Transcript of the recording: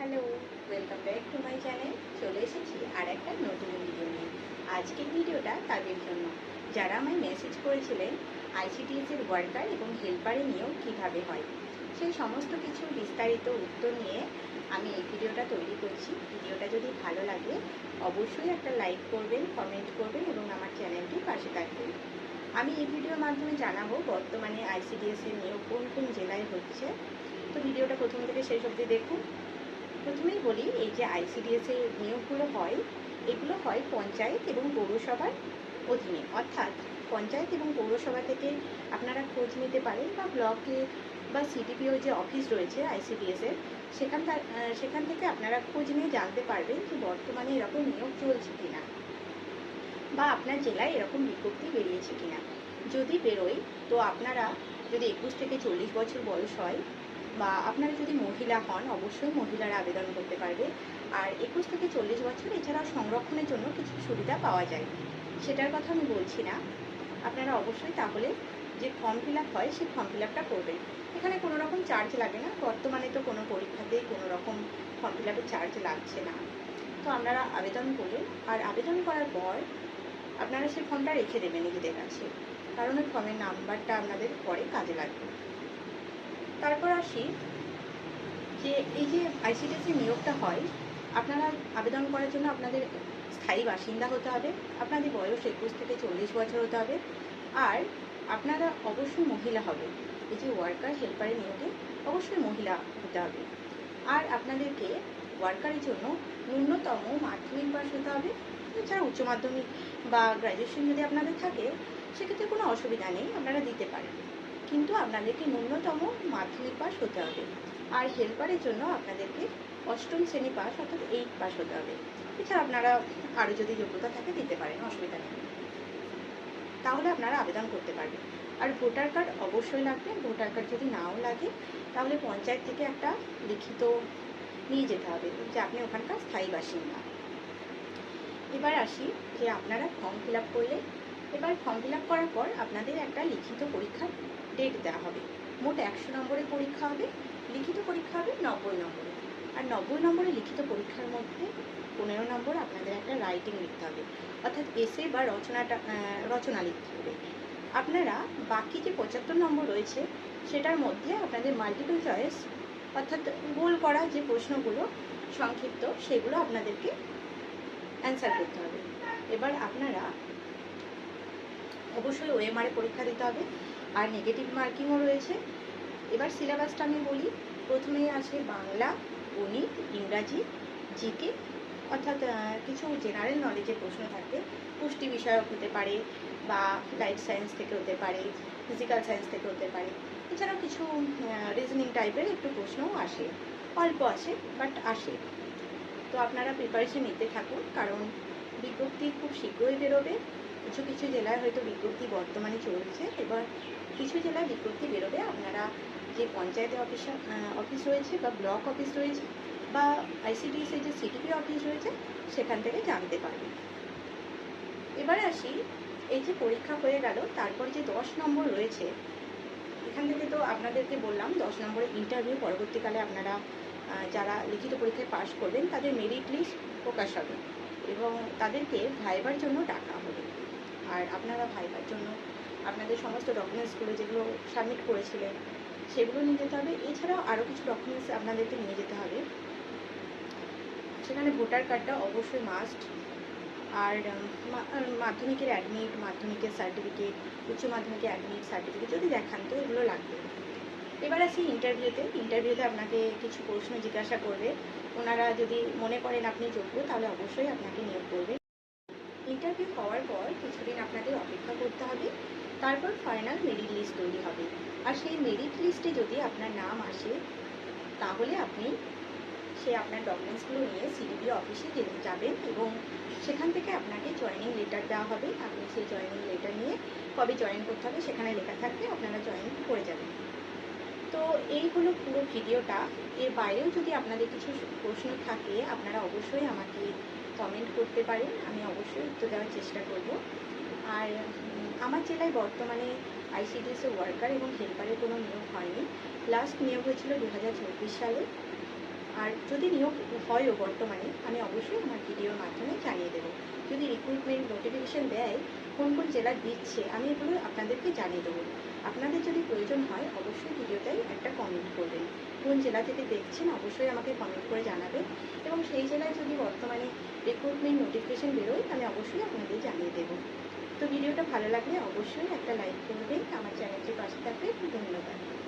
Hello, welcome back to my channel. চলে এসেছি আর একটা নতুন ভিডিও নিয়ে। আজকের ভিডিওটা তাদের জন্য যারা আমায় মেসেজ করেছিলেন আইসিডিএসের ওয়ার্কার এবং হেল্পারে নিয়োগ কীভাবে হয়, সেই সমস্ত কিছু বিস্তারিত উত্তর নিয়ে আমি এই ভিডিওটা তৈরি করছি। ভিডিওটা যদি ভালো লাগে অবশ্যই একটা লাইক করবেন, কমেন্ট করবেন এবং আমার চ্যানেলটির পাশে থাকবেন। আমি এই ভিডিওর মাধ্যমে জানাবো বর্তমানে আইসিডিএসের নিয়োগ কোন কোন জেলায় হচ্ছে। তো ভিডিওটা প্রথম থেকে শেষ অবধি দেখুন। প্রথমেই বলি, এই যে আইসিডিএসের নিয়োগগুলো হয়, এগুলো হয় পঞ্চায়েত এবং পৌরসভার অধীনে, অর্থাৎ পঞ্চায়েত এবং পৌরসভা থেকে আপনারা খোঁজ নিতে পারেন, বা ব্লকে বা সিডিপিও যে অফিস রয়েছে আইসিডিএসের সেখান থেকে আপনারা খোঁজ নিয়ে জানতে পারবেন যে বর্তমানে এরকম নিয়োগ চলছে কিনা, বা আপনার জেলায় এরকম বিজ্ঞপ্তি বেরিয়েছে কিনা। যদি বেরোয় তো আপনারা, যদি 21 থেকে 40 বছর বয়স হয়, বা আপনারা যদি মহিলা হন, অবশ্যই মহিলারা আবেদন করতে পারবে। আর 21 থেকে 40 বছর এছাড়াও সংরক্ষণের জন্য কিছু সুবিধা পাওয়া যায়, সেটার কথা আমি বলছি না। আপনারা অবশ্যই তাহলে যে ফর্ম ফিল আপ হয় সেই ফর্ম ফিল আপটা করবেন। এখানে কোনো রকম চার্জ লাগে না, বর্তমানে তো কোনো পরীক্ষাতেই কোনো রকম ফর্ম ফিল আপের চার্জ লাগছে না। তো আপনারা আবেদন করলেন, আর আবেদন করার পর আপনারা সেই ফর্মটা রেখে দেবেন নিজেদের কাছে, কারণ ওই ফর্মের নাম্বারটা আপনাদের পরে কাজে লাগবে। তারপর আসি যে এই যে আইসিডিএসের নিয়োগটা হয়, আপনারা আবেদন করার জন্য আপনাদের স্থায়ী বাসিন্দা হতে হবে, আপনাদের বয়স 21 থেকে 40 বছর হতে হবে, আর আপনারা অবশ্যই মহিলা হবে। এই যে ওয়ার্কার হেল্পারের নিয়োগে অবশ্যই মহিলা হতে হবে। আর আপনাদেরকে ওয়ার্কারের জন্য ন্যূনতম মাধ্যমিক পাস হতে হবে। এছাড়া উচ্চ মাধ্যমিক বা গ্র্যাজুয়েশন যদি আপনাদের থাকে সেক্ষেত্রে কোনো অসুবিধা নেই, আপনারা দিতে পারেন, কিন্তু আপনাদেরকে ন্যূনতম মাধ্যমিক পাস হতে হবে। আর হেল্পারের জন্য আপনাদেরকে 8ম শ্রেণী পাস, অর্থাৎ 8 পাস হতে হবে। এছাড়া আপনারা আরও যদি যোগ্যতা থাকে দিতে পারেন, অসুবিধা নেই, তাহলে আপনারা আবেদন করতে পারবেন। আর ভোটার কার্ড অবশ্যই লাগবে। ভোটার কার্ড যদি নাও লাগে তাহলে পঞ্চায়েত থেকে একটা লিখিত নিয়ে যেতে হবে যে আপনি ওখানকার স্থায়ী বাসিন্দা। এবার আসি যে আপনারা ফর্ম ফিল আপ করলে, এবার ফর্ম ফিল আপ করার পর আপনাদের একটা লিখিত পরীক্ষার ডেট দেওয়া হবে। মোট 100 নম্বরের পরীক্ষা হবে, লিখিত পরীক্ষা হবে 90 নম্বরে। আর 90 নম্বরের লিখিত পরীক্ষার মধ্যে 15 নম্বর আপনাদের একটা রাইটিং লিখতে হবে, অর্থাৎ এসে বা রচনা লিখতে হবে। আপনারা বাকি যে 75 নম্বর রয়েছে সেটার মধ্যে আপনাদের মাল্টিপল চয়েস, অর্থাৎ গোল করা যে প্রশ্নগুলো সংক্ষিপ্ত, সেগুলো আপনাদেরকে অ্যান্সার করতে হবে। এবার আপনারা অবশ্যই ওএমআর পরীক্ষা দিতে হবে, আর নেগেটিভ মার্কিংও রয়েছে। এবার সিলেবাসটা আমি বলি। প্রথমেই আছে বাংলা, গণিত, ইংরাজি, জিকে, অর্থাৎ কিছু জেনারেল নলেজের প্রশ্ন থাকবে, পুষ্টি বিষয়ক হতে পারে, বা লাইফ সায়েন্স থেকে হতে পারে, ফিজিক্যাল সায়েন্স থেকে হতে পারে। এছাড়াও কিছু রিজনিং টাইপের একটু প্রশ্নও আসে, অল্প আসে বাট আসে। তো আপনারা প্রিপারেশন নিতে থাকুন, কারণ বিজ্ঞপ্তি খুব শীঘ্রই বেরোবে। কিছু কিছু জেলায় হয়তো বিজ্ঞপ্তি বর্তমানে চলছে, এবার কিছু জেলায় বিজ্ঞপ্তি বেরোবে। আপনারা যে পঞ্চায়েতে অফিস রয়েছে, বা ব্লক অফিস রয়েছে, বা আইসিডিএসের যে সিটিপি অফিস রয়েছে, সেখান থেকে জানতে পারবেন। এবারে আসি, এই যে পরীক্ষা হয়ে গেল, তারপর যে 10 নম্বর রয়েছে, এখান থেকে তো আপনাদেরকে বললাম 10 নম্বরের ইন্টারভিউ। পরবর্তীকালে আপনারা যারা লিখিত পরীক্ষায় পাশ করবেন তাদের মেরিট লিস্ট প্রকাশ হবে, এবং তাদেরকে ভাইবার জন্য ডাকা হবে। আর আপনারা ভাইবার জন্য আপনাদের সমস্ত ডকুমেন্টসগুলো যেগুলো সাবমিট করেছিলেন সেগুলো নিয়ে যেতে হবে। এছাড়াও আরও কিছু ডকুমেন্টস আপনাদেরকে নিয়ে যেতে হবে। সেখানে ভোটার কার্ডটা অবশ্যই মাস্ট, আর মাধ্যমিকের অ্যাডমিট, মাধ্যমিকের সার্টিফিকেট, উচ্চ মাধ্যমিকের অ্যাডমিট সার্টিফিকেট যদি দেখান তো এগুলো লাগবে। এবার আসি ইন্টারভিউতে আপনাকে কিছু প্রশ্ন জিজ্ঞাসা করবে। ওনারা যদি মনে করেন আপনি যোগ্য তাহলে অবশ্যই আপনাকে নিয়োগ করবে। ইন্টারভিউ হওয়ার পর কিছুদিন আপনাদের অপেক্ষা করতে হবে, তারপর ফাইনাল মেরিট লিস্ট তৈরি হবে। আর সেই মেরিট লিস্টে যদি আপনার নাম আসে তাহলে আপনি আপনার ডকুমেন্টসগুলো নিয়ে সিডিপি অফিসে যাবেন, এবং সেখান থেকে আপনাকে জয়েনিং লেটার দেওয়া হবে। আপনি সেই জয়েনিং লেটার নিয়ে কবে জয়েন করতে হবে সেখানে লেখা থাকবে, আপনারা জয়েন করে যাবেন। তো এই হলো পুরো ভিডিওটা। এর বাইরেও যদি আপনাদের কিছু প্রশ্ন থাকে আপনারা অবশ্যই আমাকে কমেন্ট করতে পারেন, আমি অবশ্যই উত্তর দেওয়ার চেষ্টা করব। আর আমার জেলায় বর্তমানে আইসিডিএসের ওয়ার্কার এবং হেল্পারের কোনো নিয়োগ হয়নি। লাস্ট নিয়োগ হয়েছিল 2024 সালে। আর যদি নিয়োগ হয়ও বর্তমানে, আমি অবশ্যই আমার ভিডিওর মাধ্যমে জানিয়ে দেবো। যদি রিক্রুটমেন্ট নোটিফিকেশন দেয় কোন কোন জেলা দিচ্ছে, আমি এগুলো আপনাদেরকে জানিয়ে দেবো। আপনাদের যদি প্রয়োজন হয় অবশ্যই ভিডিওটাই একটা কমেন্ট করবেন। কোন জেলা থেকে দেখছেন অবশ্যই আমাকে কমেন্ট করে জানাবেন, এবং সেই জেলায় যদি বর্তমানে রিক্রুটমেন্ট নোটিফিকেশন বেরোয় আমি অবশ্যই আপনাদের জানিয়ে দেবো। তো ভিডিওটা ভালো লাগলে অবশ্যই একটা লাইক করবেন, আমার চ্যানেলটির পাশে থাকবেন। ধন্যবাদ।